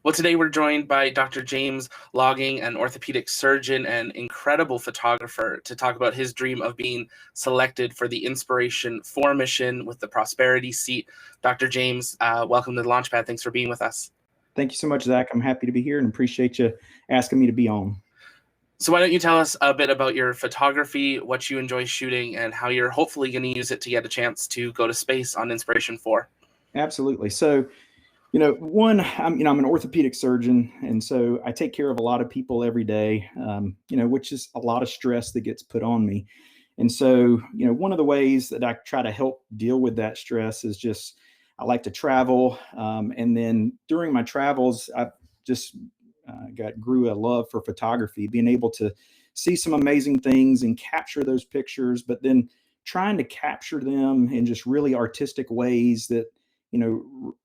Well, today we're joined by Dr. Jame Loging, an orthopedic surgeon and incredible photographer, to talk about his dream of being selected for the Inspiration4 mission with the Prosperity Seat. Dr. Jame, welcome to the Launchpad. Thanks for being with us. Thank you so much, Zach. I'm happy to be here and appreciate you asking me to be on. So why don't you tell us a bit about your photography, what you enjoy shooting, and how you're hopefully going to use it to get a chance to go to space on Inspiration4? Absolutely. So, I'm an orthopedic surgeon, and so I take care of a lot of people every day, which is a lot of stress that gets put on me. And so, one of the ways that I try to help deal with that stress is just, I like to travel. And then during my travels, I've just grew a love for photography, being able to see some amazing things and capture those pictures, but then trying to capture them in just really artistic ways that,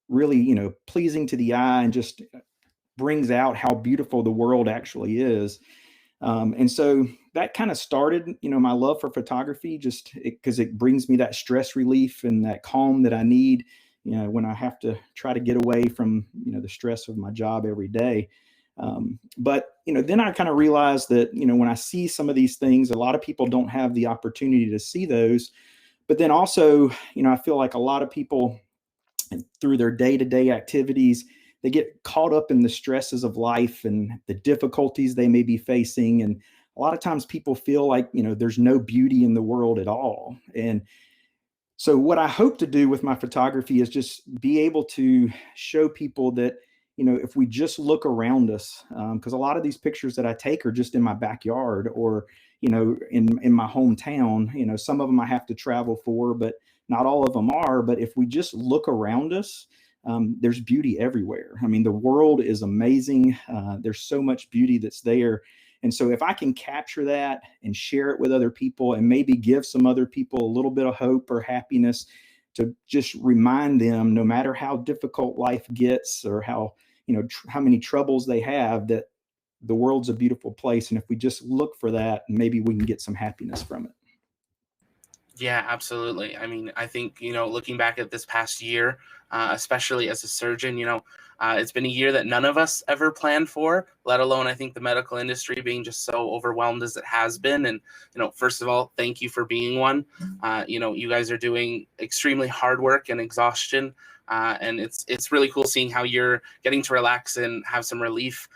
really, pleasing to the eye and just brings out how beautiful the world actually is. And so that kind of started, my love for photography, just because it brings me that stress relief and that calm that I need, when I have to try to get away from, the stress of my job every day. But then I kind of realized that, when I see some of these things, a lot of people don't have the opportunity to see those. But then also, I feel like a lot of people, through their day-to-day activities, they get caught up in the stresses of life and the difficulties they may be facing. And a lot of times people feel like, there's no beauty in the world at all. And so what I hope to do with my photography is just be able to show people that, if we just look around us, because a lot of these pictures that I take are just in my backyard or, in my hometown. Some of them I have to travel for, but not all of them are. But if we just look around us, there's beauty everywhere. I mean, the world is amazing. There's so much beauty that's there. And so if I can capture that and share it with other people and maybe give some other people a little bit of hope or happiness, to just remind them, no matter how difficult life gets or how many troubles they have, that the world's a beautiful place. And if we just look for that, maybe we can get some happiness from it. Yeah, absolutely. I mean, I think, looking back at this past year, especially as a surgeon, it's been a year that none of us ever planned for, let alone, I think, the medical industry being just so overwhelmed as it has been. And, first of all, thank you for being one. You guys are doing extremely hard work and exhaustion. And it's really cool seeing how you're getting to relax and have some relief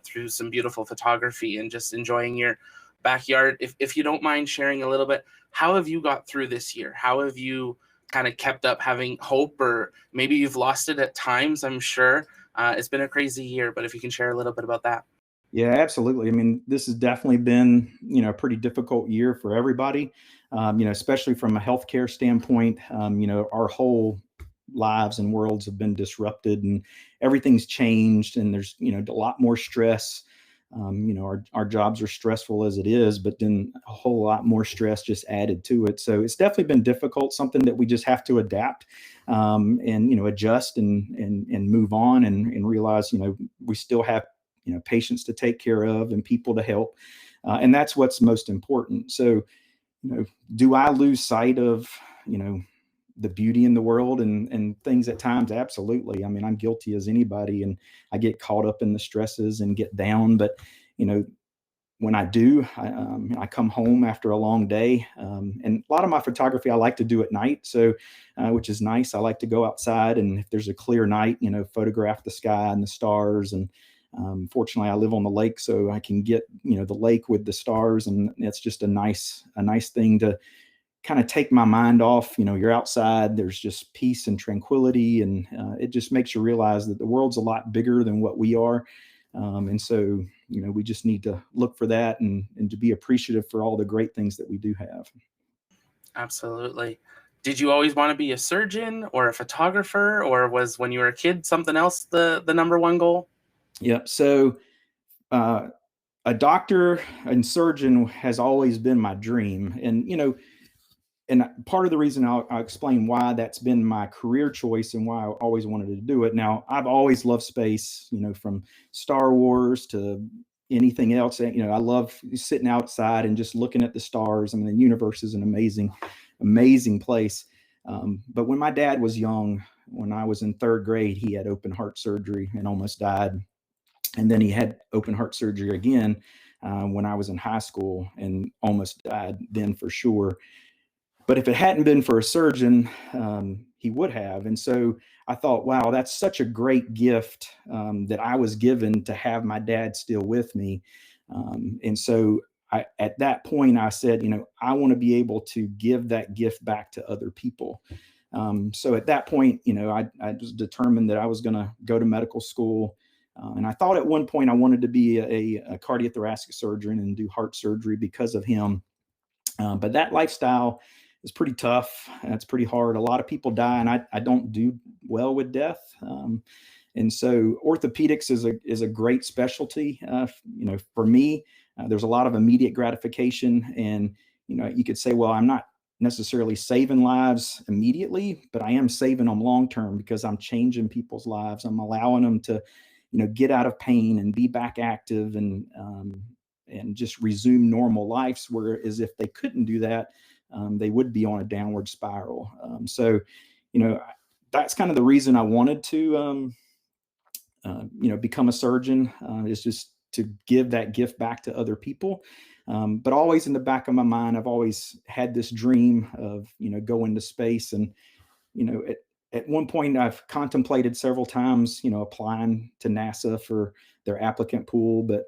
through some beautiful photography and just enjoying your backyard. If you don't mind sharing a little bit, how have you got through this year? How have you kind of kept up having hope, or maybe you've lost it at times? I'm sure it's been a crazy year, but if you can share a little bit about that. Yeah, absolutely. I mean, this has definitely been, a pretty difficult year for everybody, especially from a healthcare standpoint. Our whole lives and worlds have been disrupted and everything's changed, and there's, a lot more stress. Our jobs are stressful as it is, but then a whole lot more stress just added to it. So it's definitely been difficult, something that we just have to adapt and adjust and move on and realize, we still have, patients to take care of and people to help. And that's what's most important. So, do I lose sight of, the beauty in the world and things at times? Absolutely. I mean, I'm guilty as anybody, and I get caught up in the stresses and get down. But, when I do, I come home after a long day. And a lot of my photography, I like to do at night. So, which is nice. I like to go outside, and if there's a clear night, photograph the sky and the stars. And fortunately, I live on the lake, so I can get, the lake with the stars. And it's just a nice thing to kind of take my mind off. You're outside, there's just peace and tranquility, and it just makes you realize that the world's a lot bigger than what we are. And so, we just need to look for that and to be appreciative for all the great things that we do have. Absolutely. Did you always want to be a surgeon or a photographer, or was, when you were a kid, something else the number one goal? Yep. So, a doctor and surgeon has always been my dream. And part of the reason I'll explain why that's been my career choice and why I always wanted to do it. Now, I've always loved space, from Star Wars to anything else. I love sitting outside and just looking at the stars. The universe is an amazing place. But when my dad was young, when I was in third grade, he had open heart surgery and almost died. And then he had open heart surgery again when I was in high school and almost died then for sure. But if it hadn't been for a surgeon, he would have. And so I thought, wow, that's such a great gift that I was given to have my dad still with me. And so at that point, I said, I want to be able to give that gift back to other people. So at that point, I was determined that I was going to go to medical school. And I thought at one point I wanted to be a cardiothoracic surgeon and do heart surgery because of him. But that lifestyle is pretty tough. It's pretty hard. A lot of people die, and I don't do well with death. And so orthopedics is a great specialty. For me, there's a lot of immediate gratification, and you could say, well, I'm not necessarily saving lives immediately, but I am saving them long term because I'm changing people's lives. I'm allowing them to, get out of pain and be back active and just resume normal lives. Whereas if they couldn't do that, they would be on a downward spiral. So, that's kind of the reason I wanted to, become a surgeon, is just to give that gift back to other people. But always in the back of my mind, I've always had this dream of, going to space. And, at one point I've contemplated several times, applying to NASA for their applicant pool, but,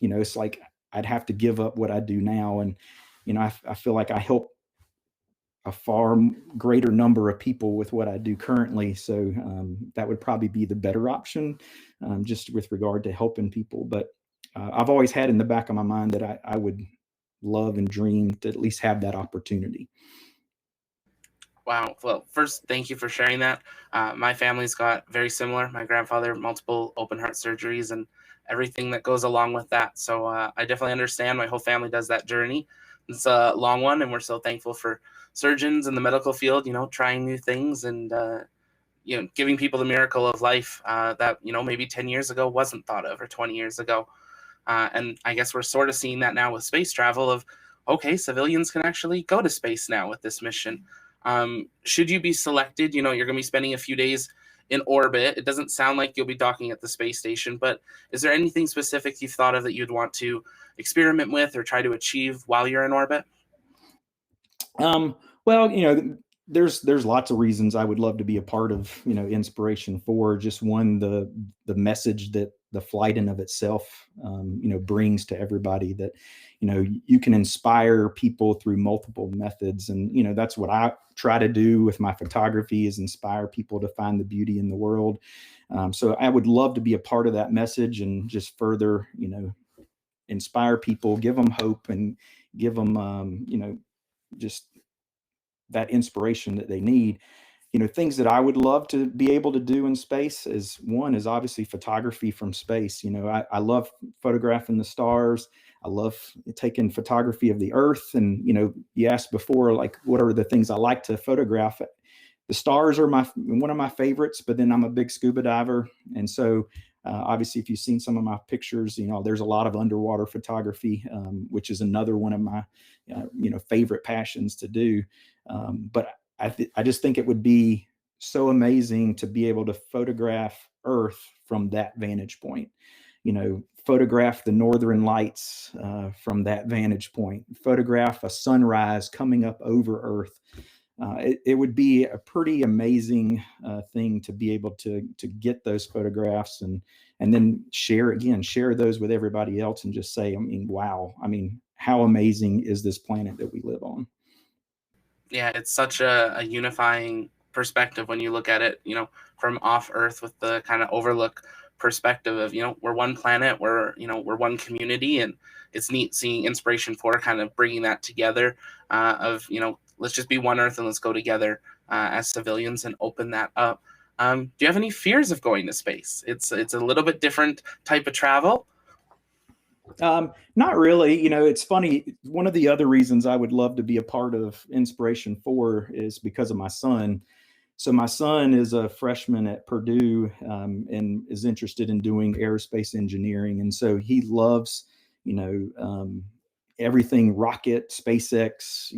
it's like I'd have to give up what I do now. And, I feel like I help a far greater number of people with what I do currently. So that would probably be the better option, just with regard to helping people. But I've always had in the back of my mind that I would love and dream to at least have that opportunity. Wow. Well, first, thank you for sharing that. My family's got very similar. My grandfather, multiple open heart surgeries and everything that goes along with that. So I definitely understand. My whole family does that journey. It's a long one, and we're so thankful for surgeons in the medical field, trying new things and, giving people the miracle of life that, maybe 10 years ago wasn't thought of, or 20 years ago. And I guess we're sort of seeing that now with space travel of, okay, civilians can actually go to space now with this mission. Should you be selected, you're going to be spending a few days in orbit. It doesn't sound like you'll be docking at the space station, but is there anything specific you've thought of that you'd want to experiment with or try to achieve while you're in orbit? Well, there's lots of reasons I would love to be a part of, Inspiration4. Just one, the message that the flight in of itself, brings to everybody, that, you can inspire people through multiple methods. And, that's what I try to do with my photography, is inspire people to find the beauty in the world. So I would love to be a part of that message and just further, inspire people, give them hope, and give them, just that inspiration that they need. Things that I would love to be able to do in space is obviously photography from space. I love photographing the stars. I love taking photography of the Earth. And, you asked before, like, what are the things I like to photograph? The stars are one of my favorites, but then I'm a big scuba diver. And so obviously, if you've seen some of my pictures, there's a lot of underwater photography, which is another one of my, favorite passions to do. But I just think it would be so amazing to be able to photograph Earth from that vantage point. Photograph the northern lights from that vantage point. Photograph a sunrise coming up over Earth. It would be a pretty amazing thing to be able to get those photographs and then share those with everybody else and just say, wow, how amazing is this planet that we live on? Yeah, it's such a unifying perspective when you look at it, from off Earth, with the kind of overlook perspective of, we're one planet, we're one community. And it's neat seeing Inspiration4 kind of bringing that together of, let's just be one Earth and let's go together as civilians and open that up. Do you have any fears of going to space? It's a little bit different type of travel. Not really. It's funny. One of the other reasons I would love to be a part of Inspiration4 is because of my son. So my son is a freshman at Purdue and is interested in doing aerospace engineering. And so he loves, everything rocket, SpaceX,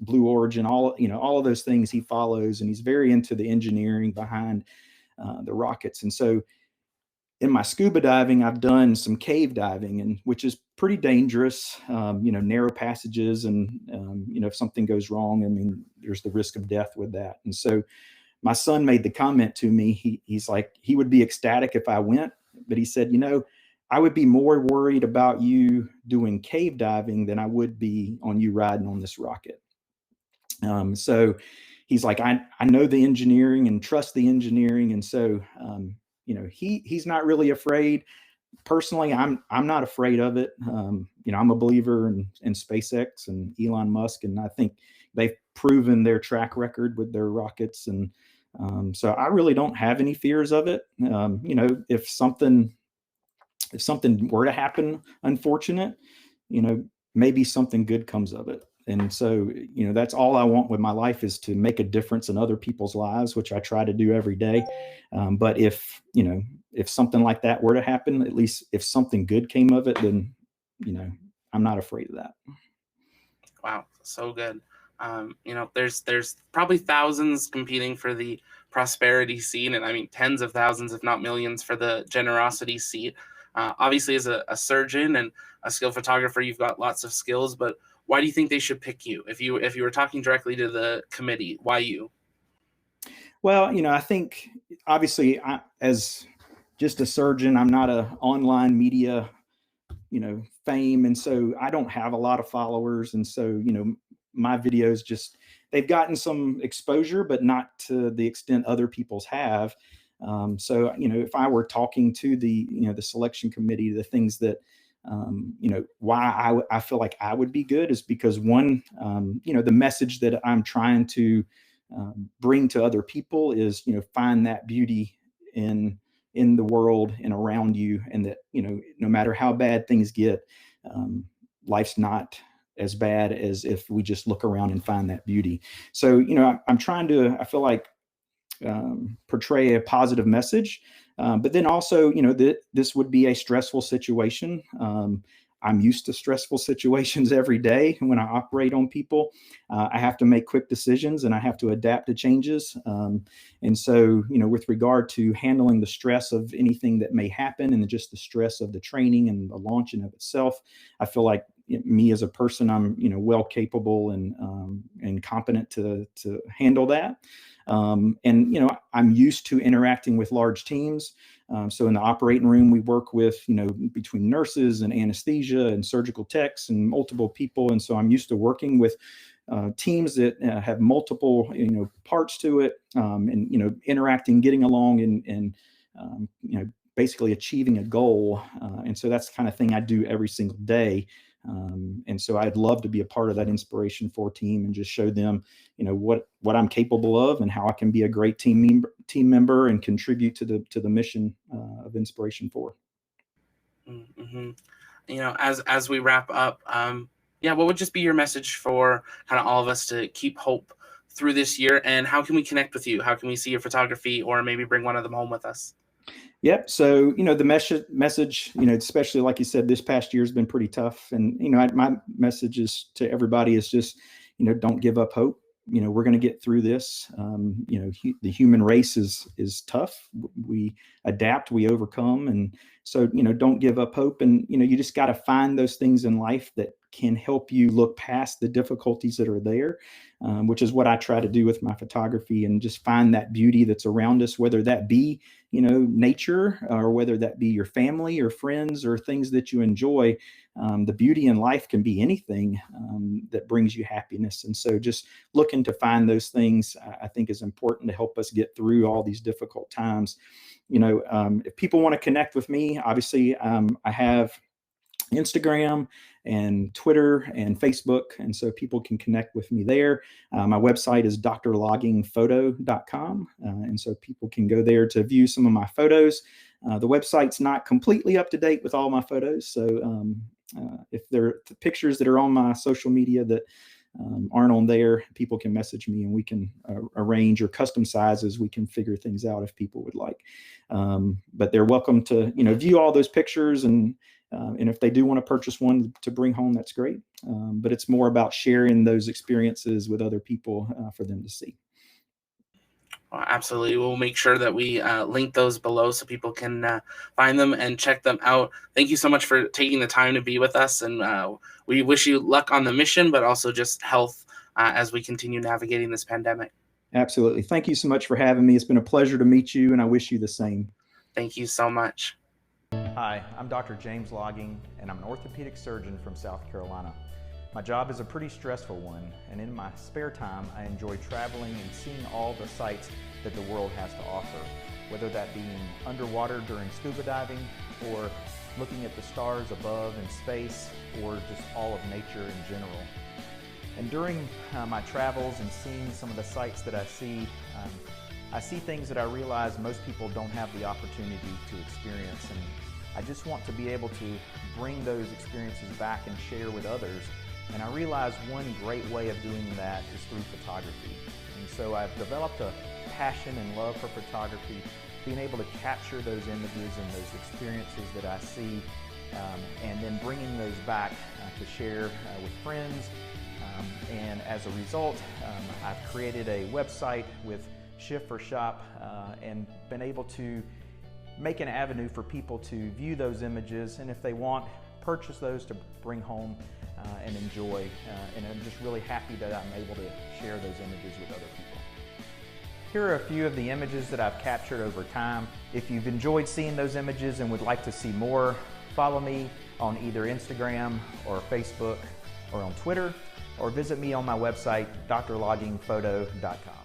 Blue Origin, all of those things he follows, and he's very into the engineering behind the rockets. And so in my scuba diving, I've done some cave diving, and which is pretty dangerous, narrow passages. And, if something goes wrong, I mean, there's the risk of death with that. And so my son made the comment to me, he's like, he would be ecstatic if I went, but he said, I would be more worried about you doing cave diving than I would be on you riding on this rocket. So he's like, I know the engineering and trust the engineering. And so, he's not really afraid. Personally, I'm not afraid of it. I'm a believer in SpaceX and Elon Musk, and I think they've proven their track record with their rockets. And so I really don't have any fears of it. If something were to happen, unfortunate, maybe something good comes of it. And so, that's all I want with my life, is to make a difference in other people's lives, which I try to do every day. But if something like that were to happen, at least if something good came of it, then, I'm not afraid of that. Wow, so good. There's probably thousands competing for the prosperity seat, and I mean tens of thousands, if not millions, for the generosity seat. Obviously, as a surgeon and a skilled photographer, you've got lots of skills. But why do you think they should pick you? If you were talking directly to the committee, why you? Well, I think obviously, as just a surgeon, I'm not a online media fame, and so I don't have a lot of followers. And so my videos they've gotten some exposure, but not to the extent other people's have. So if I were talking to the the selection committee, the things that why I feel like I would be good is because one, the message that I'm trying to bring to other people is find that beauty in the world and around you, and that no matter how bad things get, life's not as bad as if we just look around and find that beauty. So I'm trying to, I feel like, portray a positive message, but then also this would be a stressful situation. I'm used to stressful situations every day when I operate on people. I have to make quick decisions, and I have to adapt to changes. And so, with regard to handling the stress of anything that may happen, and just the stress of the training and the launching of itself, I feel like me as a person, I'm well capable and competent to handle that. And I'm used to interacting with large teams. So in the operating room, we work with, between nurses and anesthesia and surgical techs and multiple people. And so I'm used to working with teams that have multiple, parts to it, and, interacting, getting along, and basically achieving a goal. And so that's the kind of thing I do every single day. And so I'd love to be a part of that Inspiration4 team and just show them, what I'm capable of and how I can be a great team member and contribute to the mission of Inspiration4. Mm-hmm. As we wrap up, what would just be your message for kind of all of us to keep hope through this year? And how can we connect with you? How can we see your photography, or maybe bring one of them home with us? Yep. So, the message, especially like you said, this past year has been pretty tough. And, my message is to everybody is just, don't give up hope. We're going to get through this. The human race is tough. We adapt, we overcome. And so, don't give up hope. And, you just got to find those things in life that can help you look past the difficulties that are there, which is what I try to do with my photography, and just find that beauty that's around us, whether that be, nature, or whether that be your family or friends or things that you enjoy. The beauty in life can be anything that brings you happiness. And so just looking to find those things, I think, is important to help us get through all these difficult times. If people want to connect with me, obviously, I have Instagram and Twitter and Facebook. And so people can connect with me there. My website is drlogingphoto.com. And so people can go there to view some of my photos. The website's not completely up to date with all my photos. So if there are pictures that are on my social media that aren't on there, people can message me, and we can arrange, or custom sizes, we can figure things out if people would like. But they're welcome to, view all those pictures, and And if they do want to purchase one to bring home, that's great. But it's more about sharing those experiences with other people for them to see. Absolutely. We'll make sure that we link those below so people can find them and check them out. Thank you so much for taking the time to be with us. And we wish you luck on the mission, but also just health as we continue navigating this pandemic. Absolutely. Thank you so much for having me. It's been a pleasure to meet you, and I wish you the same. Thank you so much. Hi, I'm Dr. Jame Loging, and I'm an orthopedic surgeon from South Carolina. My job is a pretty stressful one, and in my spare time, I enjoy traveling and seeing all the sights that the world has to offer, whether that be underwater during scuba diving, or looking at the stars above in space, or just all of nature in general. And during my travels and seeing some of the sights that I see things that I realize most people don't have the opportunity to experience, and I just want to be able to bring those experiences back and share with others. And I realize one great way of doing that is through photography. And so I've developed a passion and love for photography, being able to capture those images and those experiences that I see, and then bringing those back to share with friends. And as a result, I've created a website with Shift for Shop and been able to make an avenue for people to view those images, and if they want, purchase those to bring home and enjoy. And I'm just really happy that I'm able to share those images with other people. Here are a few of the images that I've captured over time. If you've enjoyed seeing those images and would like to see more, follow me on either Instagram or Facebook or on Twitter, or visit me on my website, drlogingphoto.com.